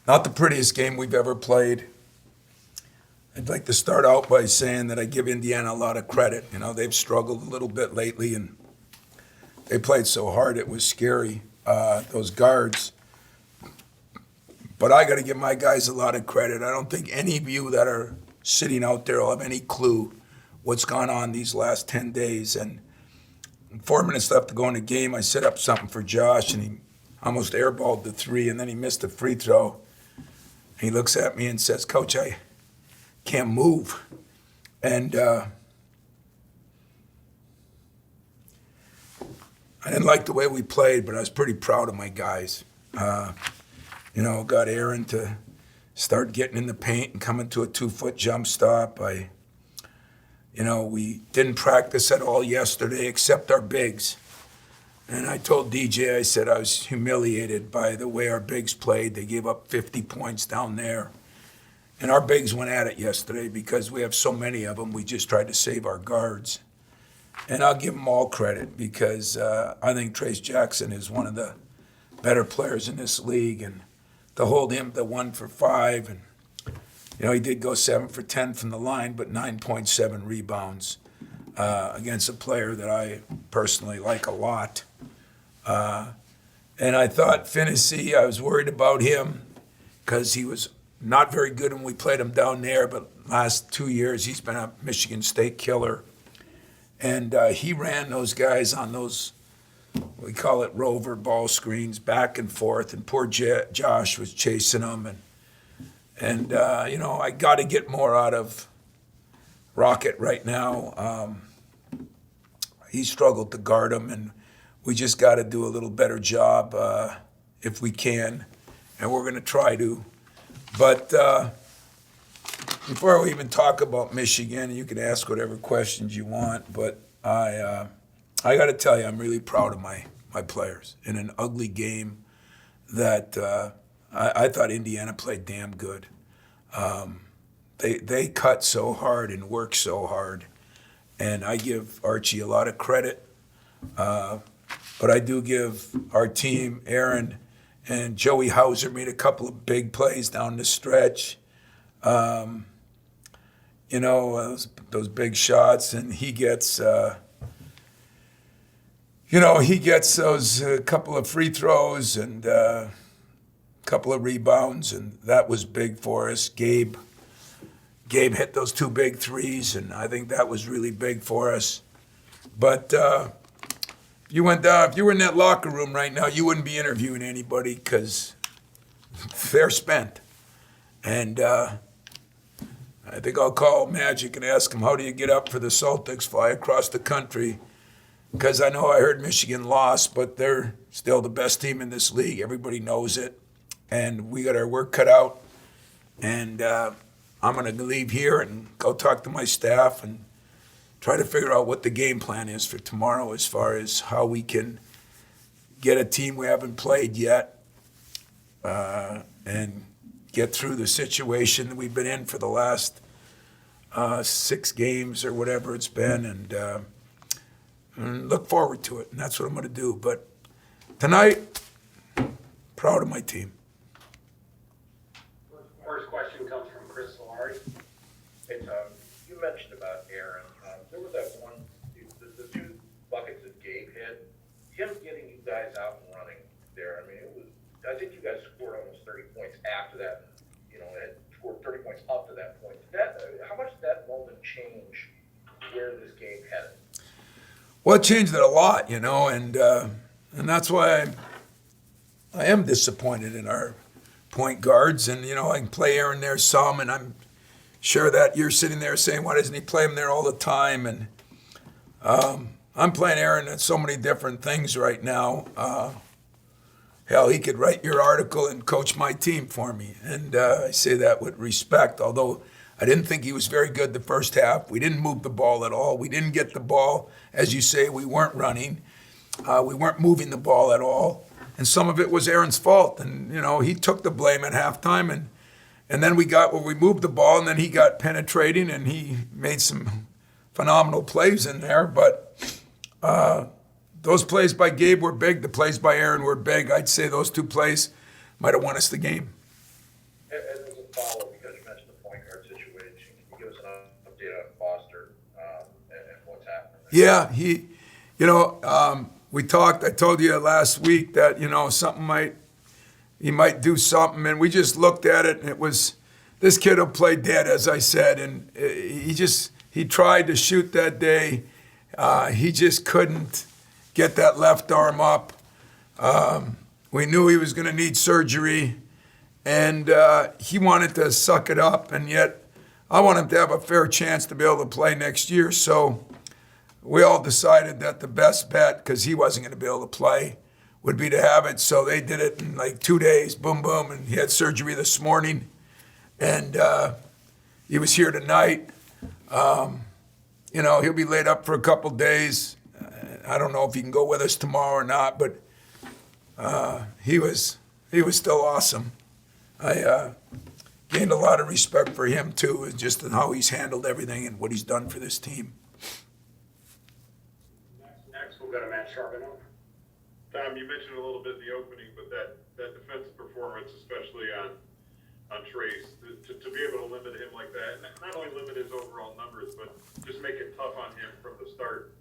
Not the prettiest game we've ever played. I'd like to start out by saying that I give Indiana a lot of credit. You know, they've struggled a little bit lately, and they played so hard it was scary, those guards. But I got to give my guys a lot of credit. I don't think any of you that are sitting out there will have any clue what's gone on these last 10 days. And 4 minutes left to go in the game, I set up something for Josh, and he almost airballed the three, and then he missed a free throw. He looks at me and says, "Coach, I can't move." And I didn't like the way we played, but I was pretty proud of my guys. Got Aaron to start getting in the paint and coming to a 2-foot jump stop. We didn't practice at all yesterday except our bigs. And I told DJ, I said I was humiliated by the way our bigs played. They gave up 50 points down there. And our bigs went at it yesterday because we have so many of them. We just tried to save our guards. And I'll give them all credit because I think Trace Jackson is one of the better players in this league. And to hold him to 1 for 5, and he did go 7 for 10 from the line, but 9.7 rebounds against a player that I personally like a lot. And I thought Finney, I was worried about him because he was not very good when we played him down there, but last 2 years he's been a Michigan State killer. And he ran those guys on those, we call it rover ball screens, back and forth, and poor Josh was chasing them. And I got to get more out of Rocket right now. He struggled to guard him, and we just got to do a little better job if we can, and we're going to try to. But before we even talk about Michigan, you can ask whatever questions you want, but I got to tell you, I'm really proud of my players. In an ugly game that I thought Indiana played damn good. They cut so hard and worked so hard, and I give Archie a lot of credit. But I do give our team, Aaron and Joey Hauser made a couple of big plays down the stretch. Those big shots, and he gets those couple of free throws and a couple of rebounds, and that was big for us. Gabe hit those 2 big threes, and I think that was really big for us. But if you were in that locker room right now, you wouldn't be interviewing anybody because they're spent. And I think I'll call Magic and ask him, how do you get up for the Celtics, fly across the country? Because I know I heard Michigan lost, but they're still the best team in this league. Everybody knows it. And we got our work cut out. And I'm going to leave here and go talk to my staff and try to figure out what the game plan is for tomorrow as far as how we can get a team we haven't played yet and get through the situation that we've been in for the last 6 games or whatever it's been, and look forward to it. And that's what I'm going to do. But tonight, proud of my team. First question comes from Chris Solari. Hey, Tom, you mentioned about Aaron. There was that one, the 2 buckets that Gabe hit. Him getting you guys out and running there, I think you guys scored almost 30 points after that, had scored 30 points up to that point. How much did that moment change where this game headed? Well, it changed it a lot, and that's why I am disappointed in our point guards. And, I can play Aaron there some, and I'm sure that you're sitting there saying, why doesn't he play him there all the time? And I'm playing Aaron at so many different things right now. Hell, he could write your article and coach my team for me. And I say that with respect, although I didn't think he was very good the first half. We didn't move the ball at all. We didn't get the ball. As you say, we weren't running. We weren't moving the ball at all. And some of it was Aaron's fault. And, he took the blame at halftime. And then we moved the ball, and then he got penetrating, and he made some phenomenal plays in there. But those plays by Gabe were big. The plays by Aaron were big. I'd say those 2 plays might have won us the game. follow, because you mentioned the point guard situation, can you give us an update on Foster, and what's happening there? Yeah, we talked. I told you last week that he might do something, and we just looked at it, and it was this kid will play dead, as I said, and he tried to shoot that day, he just couldn't get that left arm up. We knew he was going to need surgery, and he wanted to suck it up, and yet I want him to have a fair chance to be able to play next year. So we all decided that the best bet, because he wasn't going to be able to play, would be to have it. So they did it in like 2 days, boom, boom, and he had surgery this morning, and he was here tonight. He'll be laid up for a couple days. I don't know if he can go with us tomorrow or not, but he was still awesome. I gained a lot of respect for him too, just in how he's handled everything and what he's done for this team. Next, we'll go to Matt Charbonneau. Tom, you mentioned a little bit in the opening, but that defensive performance, especially on Trace, to be able to limit him like that, and not only limit his overall numbers, but just make it tough on him from the start.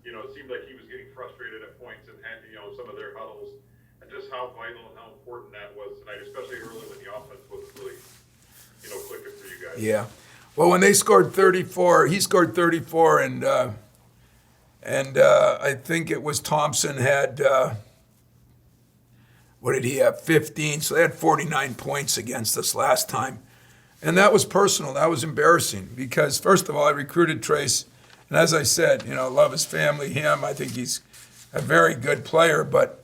It seemed like he was getting frustrated at points and had, some of their huddles, and just how vital and how important that was tonight, especially early when the offense wasn't really, clicking for you guys. Yeah. Well, when they scored 34, he scored 34, and I think it was Thompson had, what did he have, 15? So they had 49 points against us last time. And that was personal. That was embarrassing because, first of all, I recruited Trace. And as I said, love his family, him. I think he's a very good player, but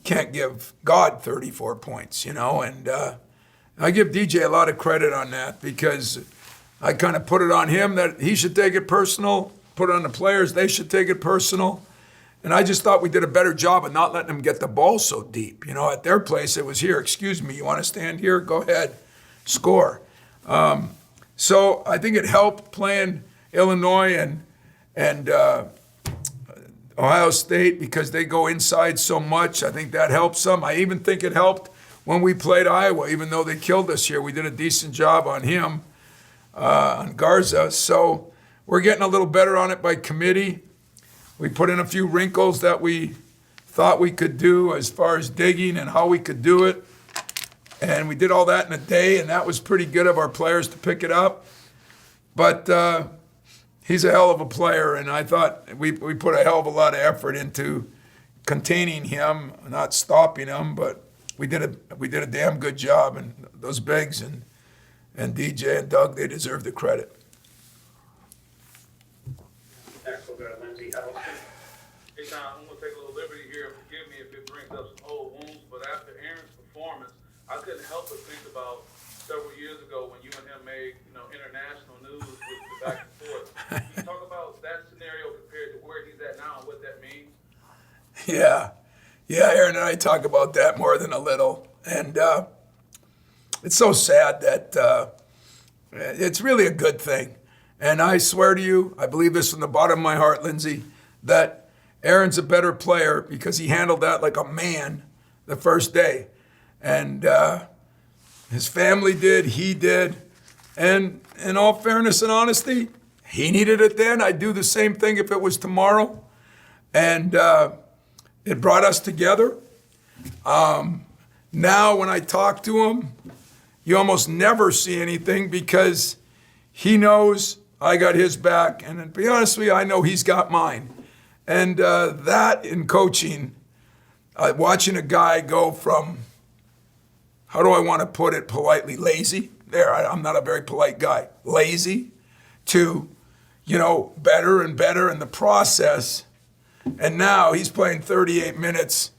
can't give God 34 points, And I give DJ a lot of credit on that because I kind of put it on him that he should take it personal, put it on the players, they should take it personal. And I just thought we did a better job of not letting them get the ball so deep. At their place, it was here, excuse me, you want to stand here? Go ahead, score. So I think it helped playing Illinois and Ohio State because they go inside so much. I think that helps some. I even think it helped when we played Iowa, even though they killed us here. We did a decent job on him, on Garza. So we're getting a little better on it by committee. We put in a few wrinkles that we thought we could do as far as digging and how we could do it. And we did all that in a day, and that was pretty good of our players to pick it up. But he's a hell of a player, and I thought we put a hell of a lot of effort into containing him, not stopping him, but we did a damn good job. And those Biggs and DJ and Doug, they deserve the credit. Next, we'll go to Lindsey Huddleston. Hey, Tom, I'm going to take a little liberty here and forgive me if it brings up some old wounds, but after Aaron's performance, I couldn't help but think about several years ago when you and him made, international news with the back and forth. Can you talk about that scenario compared to where he's at now and what that means? Yeah, Aaron and I talk about that more than a little. And it's so sad that it's really a good thing. And I swear to you, I believe this from the bottom of my heart, Lindsey, that Aaron's a better player because he handled that like a man the first day. And his family did, he did. And in all fairness and honesty, he needed it then. I'd do the same thing if it was tomorrow. And it brought us together. Now when I talk to him, you almost never see anything because he knows I got his back. And to be honest with you, I know he's got mine. And that in coaching, watching a guy go from, how do I want to put it politely, lazy. I'm not a very polite guy. Lazy to, better and better in the process. And now he's playing 38 minutes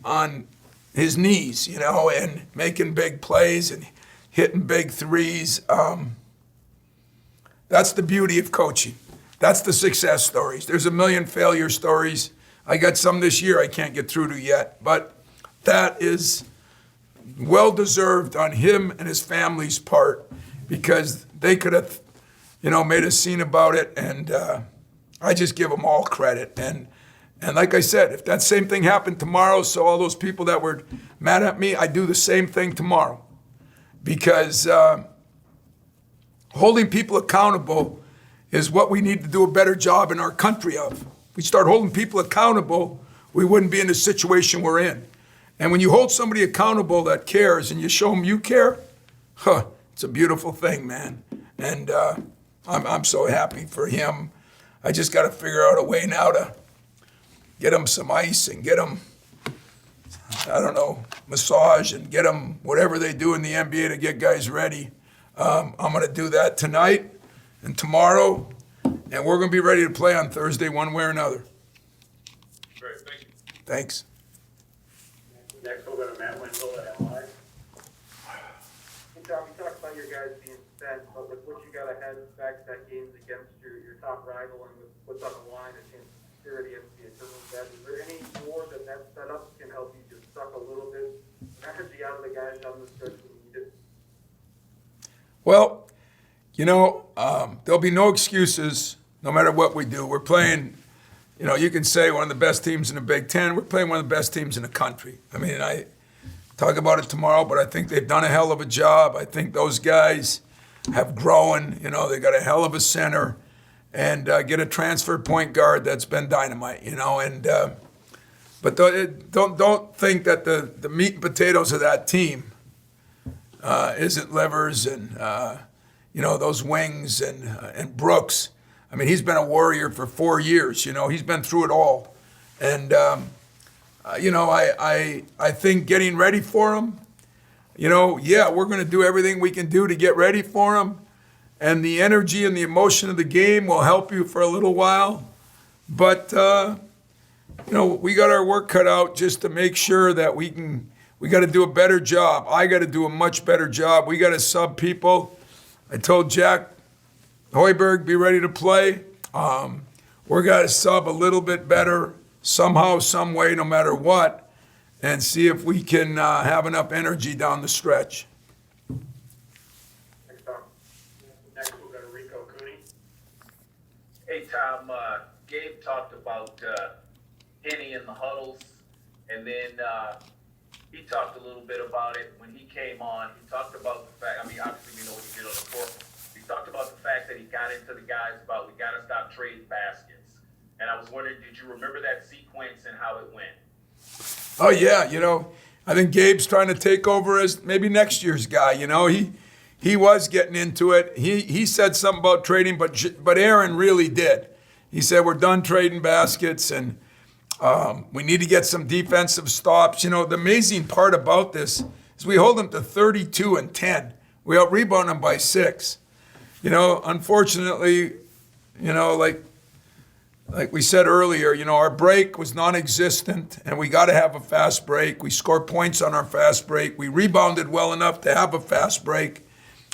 on his knees, and making big plays and hitting big threes. That's the beauty of coaching. That's the success stories. There's a million failure stories. I got some this year I can't get through to yet, but that is well-deserved on him and his family's part because they could have, made a scene about it, and I just give them all credit. And like I said, if that same thing happened tomorrow, so all those people that were mad at me, I do the same thing tomorrow because Holding people accountable is what we need to do a better job in our country of. If we start holding people accountable, we wouldn't be in the situation we're in. And when you hold somebody accountable that cares and you show them you care, it's a beautiful thing, man. And I'm so happy for him. I just got to figure out a way now to get him some ice and get him, I don't know, massage and get him whatever they do in the NBA to get guys ready. I'm going to do that tonight and tomorrow, and we're going to be ready to play on Thursday one way or another. Great, thank you. Thanks. Next, we'll go to Matt Wendell at MI. Hey, Tom, you talked about your guys being spent, but with what you got ahead, back-to-back games against your top rival and with what's on the line, a chance of security and the eternal debt, is there any more that setup can help you just suck a little bit of energy out of the guys down the stretch when you need it? Well, there'll be no excuses no matter what we do. We're playing, you can say one of the best teams in the Big Ten. We're playing one of the best teams in the country. I mean, I talk about it tomorrow, but I think they've done a hell of a job. I think those guys have grown. They got a hell of a center and get a transfer point guard that's been dynamite, but don't think that the meat and potatoes of that team isn't livers and those wings and Brooks. I mean, he's been a Warrior for 4 years. He's been through it all, and I think getting ready for him. We're going to do everything we can do to get ready for him, and the energy and the emotion of the game will help you for a little while, but we got our work cut out just to make sure that we got to do a better job. I got to do a much better job. We got to sub people. I told Jack Hoiberg, be ready to play. We're got to sub a little bit better somehow, some way, no matter what, and see if we can have enough energy down the stretch. Thanks, Tom. Next, we'll go to Rico Cooney. Hey, Tom, Gabe talked about Henny in the huddles, and then he talked a little bit about it when he came on. He talked about the fact, obviously we know what he did on the court. He talked about the fact that he got into the guys about we got to stop trading baskets. And I was wondering, did you remember that sequence and how it went? Oh, yeah, I think Gabe's trying to take over as maybe next year's guy. He was getting into it. He said something about trading, but Aaron really did. He said, we're done trading baskets, and we need to get some defensive stops. The amazing part about this is we hold them to 32 and 10. We out-rebound them by 6. Unfortunately, like we said earlier, our break was non-existent, and we got to have a fast break. We scored points on our fast break. We rebounded well enough to have a fast break.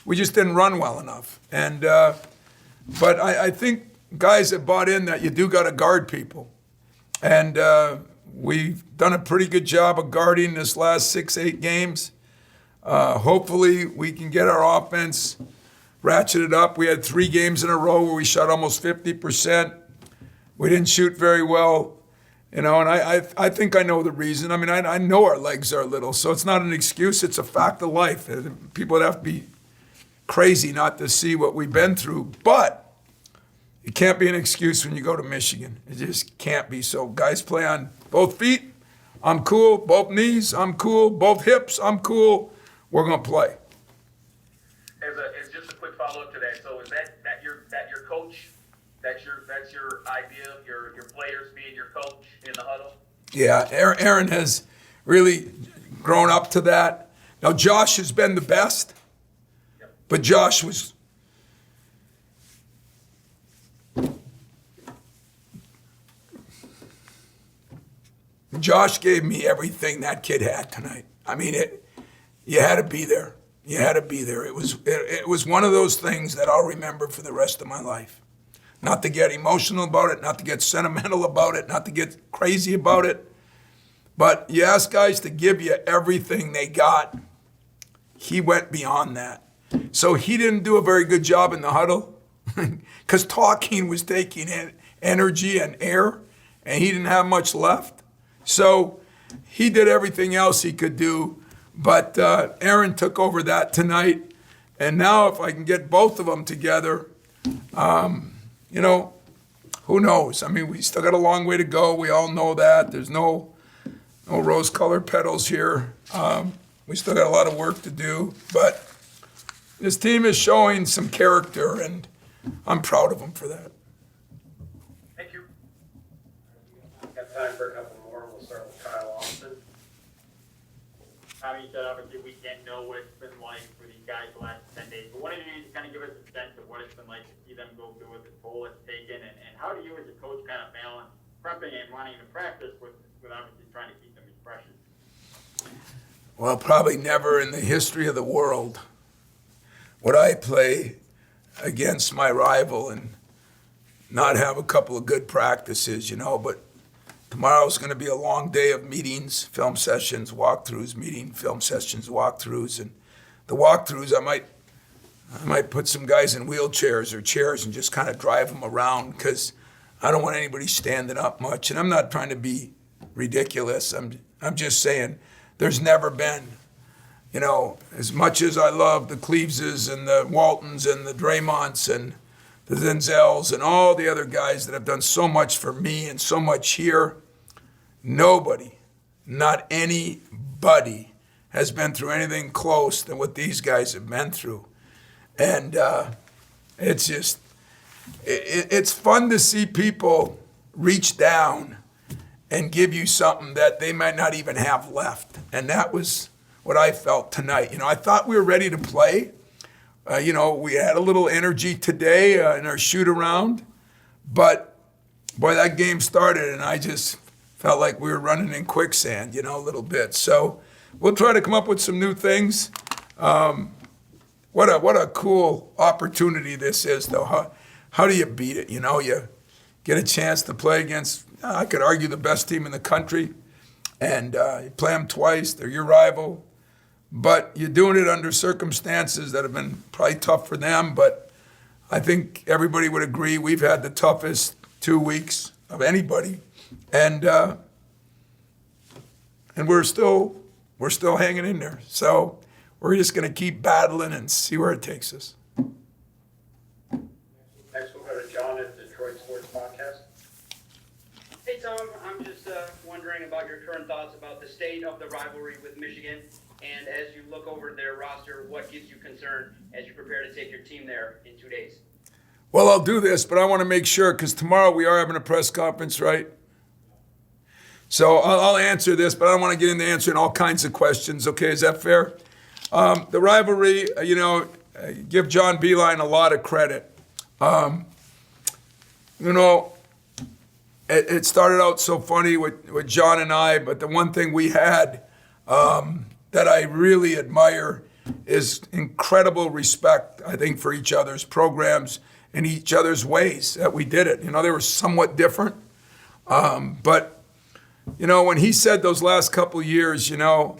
We just didn't run well enough. And but I think guys have bought in that you do got to guard people. And we've done a pretty good job of guarding this last 6-8 games. Hopefully we can get our offense ratcheted up. We had 3 games in a row where we shot almost 50%. We didn't shoot very well, and I think I know the reason. I know our legs are little, so it's not an excuse. It's a fact of life. People would have to be crazy not to see what we've been through, but it can't be an excuse when you go to Michigan. It just can't be. So guys play on both feet. I'm cool. Both knees. I'm cool. Both hips. I'm cool. We're going to play. As just a quick follow-up to that, so is that your coach? That's your idea of your players being your coach in the huddle? Yeah, Aaron has really grown up to that. Now, Josh has been the best, but Josh gave me everything that kid had tonight. You had to be there. You had to be there. It was one of those things that I'll remember for the rest of my life. Not to get emotional about it, not to get sentimental about it, not to get crazy about it. But you ask guys to give you everything they got. He went beyond that. So he didn't do a very good job in the huddle because talking was taking energy and air, and he didn't have much left. So he did everything else he could do. But Aaron took over that tonight. And now if I can get both of them together, you know, who knows? I mean, we still got a long way to go. We all know that. There's no rose-colored petals here. We still got a lot of work to do. But this team is showing some character, and I'm proud of them for that. Thank you. Got time for a couple more. We'll start with Kyle Austin. Tommy, you said obviously we can't know what it's been like for these guys the last 10 days, but wanted you to kind of give us a sense of what it's been like to see them go through what the toll it's taken, and how do you as a coach kind of balance prepping and wanting to practice with obviously trying to keep them as fresh? Well, probably never in the history of the world would I play against my rival and not have a couple of good practices, you know, but tomorrow's going to be a long day of meetings, film sessions, walkthroughs, film sessions, walkthroughs, and the walkthroughs I might put some guys in wheelchairs or chairs and just kind of drive them around because I don't want anybody standing up much, and I'm not trying to be ridiculous. I'm just saying there's never been, you know, as much as I love the Cleveses and the Waltons and the Draymonts and the Denzels and all the other guys that have done so much for me and so much here, nobody, not anybody has been through anything close to what these guys have been through. And it's just, it's fun to see people reach down and give you something that they might not even have left. And that was what I felt tonight. You know, I thought we were ready to play. You know, we had a little energy today in our shoot around, but boy, that game started and I just felt like we were running in quicksand, you know, a little bit. So we'll try to come up with some new things. What a cool opportunity this is, though. How do you beat it? You know, you get a chance to play against, I could argue, the best team in the country, and you play them twice. They're your rival. But you're doing it under circumstances that have been probably tough for them. But I think everybody would agree we've had the toughest 2 weeks of anybody, and we're still hanging in there. So we're just going to keep battling and see where it takes us. Next we'll go to John at Detroit Sports Podcast. Hey Tom, I'm just wondering about your current thoughts about the state of the rivalry with Michigan, and as you look over their roster, what gives you concern as you prepare to take your team there in 2 days? Well, I'll do this, but I want to make sure, because tomorrow we are having a press conference, right? So I'll answer this, but I don't want to get into answering all kinds of questions. Okay, is that fair? The rivalry, you know, give John Beeline a lot of credit. You know, it started out so funny with John and I, but the one thing we had that I really admire is incredible respect, I think, for each other's programs and each other's ways that we did it. You know, they were somewhat different. But, you know, when he said those last couple years, you know,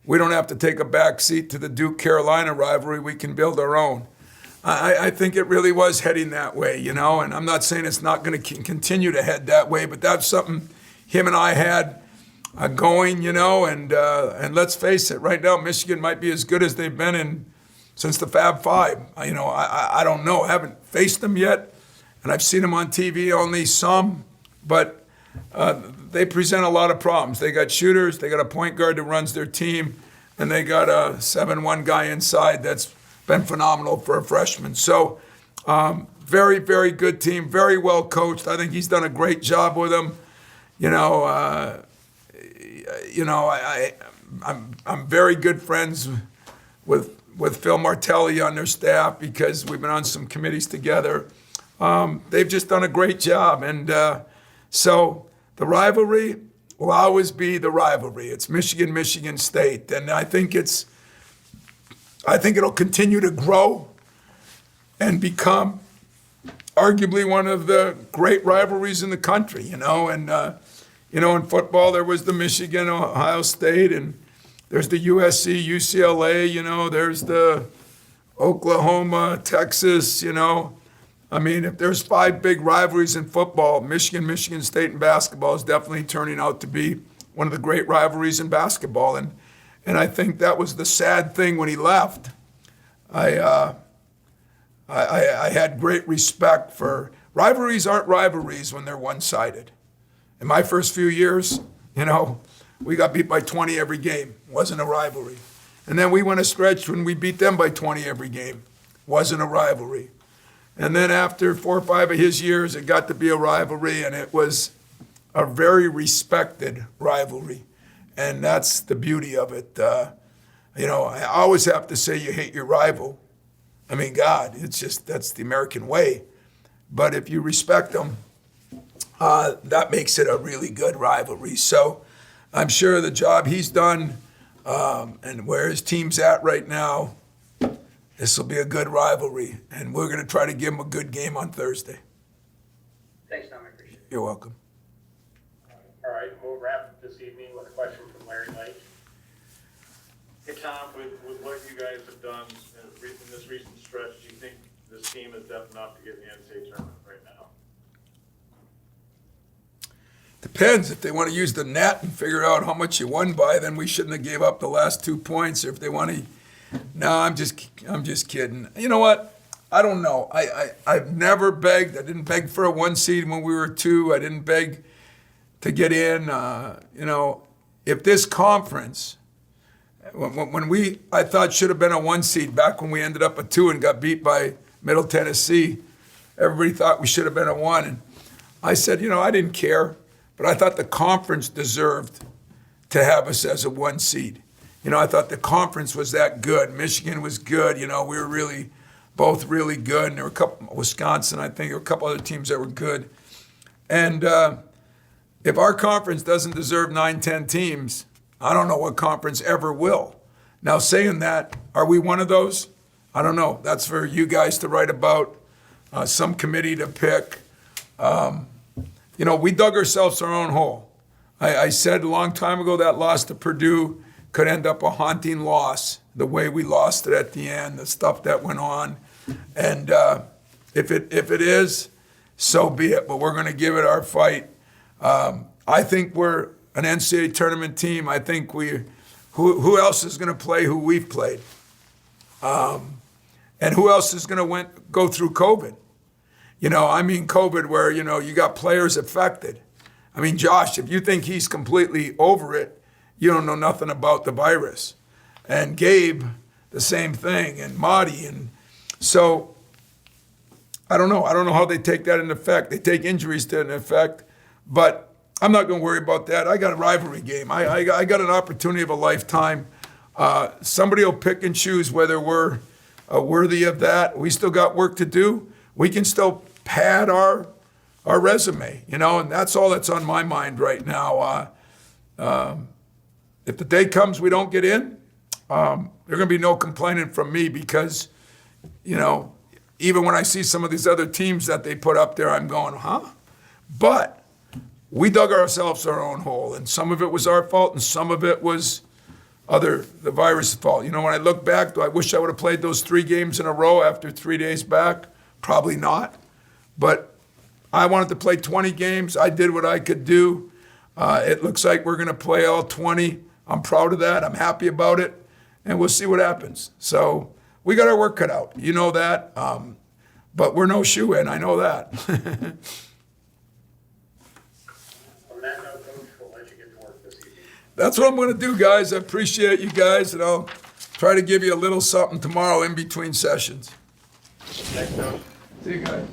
we don't have to take a back seat to the Duke-Carolina rivalry, we can build our own. I think it really was heading that way, you know, and I'm not saying it's not going to continue to head that way, but that's something him and I had going, you know, and let's face it, right now Michigan might be as good as they've been since the Fab Five. You know, I don't know, I haven't faced them yet, and I've seen them on TV only some, but they present a lot of problems. They got shooters, they got a point guard that runs their team, and they got a 7-1 guy inside that's been phenomenal for a freshman. So very, very good team, very well coached. I think he's done a great job with them. I'm very good friends with Phil Martelli on their staff because we've been on some committees together. They've just done a great job, and so the rivalry will always be the rivalry. It's Michigan State, and I think it'll continue to grow and become arguably one of the great rivalries in the country, you know. And, in football, there was the Michigan, Ohio State, and there's the USC, UCLA, you know, there's the Oklahoma, Texas, you know. I mean, if there's 5 big rivalries in football, Michigan State and basketball is definitely turning out to be one of the great rivalries in basketball. And I think that was the sad thing when he left. I had great respect for rivalries. Aren't rivalries when they're one-sided. In my first few years, we got beat by 20 every game. Wasn't a rivalry. And then we went a stretch when we beat them by 20 every game. Wasn't a rivalry. And then after 4 or 5 of his years, it got to be a rivalry, and it was a very respected rivalry. And that's the beauty of it. I always have to say you hate your rival. I mean, God, that's the American way. But if you respect them, that makes it a really good rivalry. So I'm sure the job he's done and where his team's at right now, this will be a good rivalry. And we're going to try to give him a good game on Thursday. Thanks, Tom. I appreciate it. You're welcome. All right, we'll wrap this evening with a question from Larry Lake. Hey, Tom, with what you guys have done in this recent stretch, do you think this team is depth enough to get in the NCAA tournament right now? Depends. If they want to use the net and figure out how much you won by, then we shouldn't have gave up the last 2 points. Or if they want to, no, I'm just kidding. You know what? I don't know. I've never begged. I didn't beg for a 1 seed when we were 2. I didn't beg to get in. If this conference, I thought should have been a 1 seed back when we ended up a 2 and got beat by Middle Tennessee. Everybody thought we should have been a 1. And I said, I didn't care. But I thought the conference deserved to have us as a 1 seed. I thought the conference was that good. Michigan was good. We were both really good. And there were a couple, Wisconsin, I think, there were a couple other teams that were good. And if our conference doesn't deserve 9-10 teams, I don't know what conference ever will. Now, saying that, are we one of those? I don't know. That's for you guys to write about, some committee to pick. We dug ourselves our own hole. I said a long time ago that loss to Purdue could end up a haunting loss, the way we lost it at the end, the stuff that went on. And if it is, so be it. But we're going to give it our fight. I think we're an NCAA tournament team. I think who else is going to play who we've played? And who else is going to go through COVID? COVID where, you got players affected. I mean, Josh, if you think he's completely over it, you don't know nothing about the virus. And Gabe, the same thing, and Marty. And so I don't know. I don't know how they take that into effect. They take injuries to into effect, but I'm not going to worry about that. I got a rivalry game. I got an opportunity of a lifetime. Somebody will pick and choose whether we're worthy of that. We still got work to do. We can still pad our resume, and that's all that's on my mind right now. If the day comes we don't get in, there's going to be no complaining from me because, even when I see some of these other teams that they put up there, I'm going, huh? But we dug ourselves our own hole, and some of it was our fault, and some of it was the virus' fault. When I look back, do I wish I would have played those 3 games in a row after 3 days back? Probably not. But I wanted to play 20 games. I did what I could do. It looks like we're going to play all 20. I'm proud of that. I'm happy about it. And we'll see what happens. So we got our work cut out. You know that. But we're no shoe-in. I know that. On that note, Coach, we'll let you get to work this evening. That's what I'm going to do, guys. I appreciate you guys. And I'll try to give you a little something tomorrow in between sessions. Thanks, Coach. See you guys.